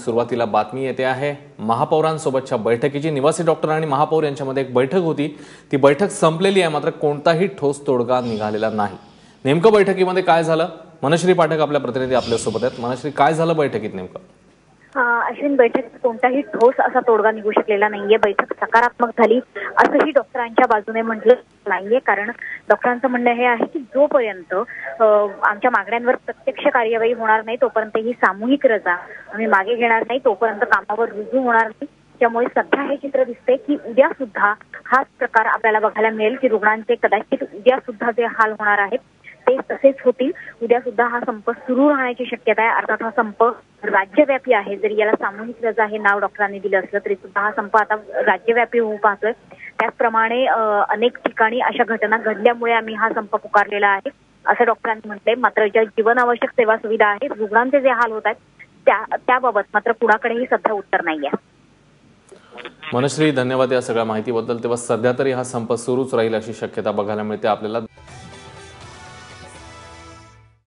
सुरुवातीला बातमी येते आहे महापौरांसोबतच्या बैठकीची। निवासी डॉक्टर आणि महापौर यांच्यामध्ये एक बैठक होती। ती बैठक संपलेली आहे, मात्र कोणताही ठोस तोडगा निघालेला नाही। नेमकं बैठकीमध्ये काय झालं? मनश्री पाठक आपल्या प्रतिनिधी आपल्यासोबत आहेत। मनश्री, काय झालं बैठकीत नेमकं? अश्विन, बैठकीत कोणताही ठोस असा तोडगा निघू शकलेला नाहीये। बैठक सकारात्मक झाली असंही डॉक्टरांच्या बाजूने म्हटलं नाहीये, कारण डॉक्टरांचं म्हणणं हे आहे की जोपर्यंत आमच्या मागण्यांवर प्रत्यक्ष कार्यवाही होणार नाही तोपर्यंत ही सामूहिक रजा आम्ही मागे घेणार नाही, तोपर्यंत कामावर रुजू होणार नाही। त्यामुळे सध्या हे चित्र दिसते की उद्या सुद्धा हाच प्रकार आपल्याला बघायला मिळेल की रुग्णांचे कदाचित उद्या सुद्धा जे हाल होणार आहेत ते तसेच होतील। उद्या सुद्धा हा संप सुरू राहण्याची शक्यता आहे। अर्थात हा संप राज्यव्यापी आहे। जरी याला सामूहिक रजा हे नाव डॉक्टरांनी दिलं असलं तरी सुद्धा हा संप आता राज्यव्यापी होऊ पाहतोय। त्याचप्रमाणे अनेक ठिकाणी अशा घटना घडल्यामुळे आम्ही हा संप पुकारलेला आहे असं डॉक्टरांनी म्हटलंय। मात्र ज्या जीवनावश्यक सेवा सुविधा आहेत, रुग्णांचे जे हाल होत आहेत त्याबाबत मात्र कुणाकडेही सध्या उत्तर नाहीये। मनश्री, धन्यवाद या सगळ्या माहितीबद्दल। तेव्हा सध्या तरी हा संप सुरूच राहील अशी शक्यता बघायला मिळते आपल्याला।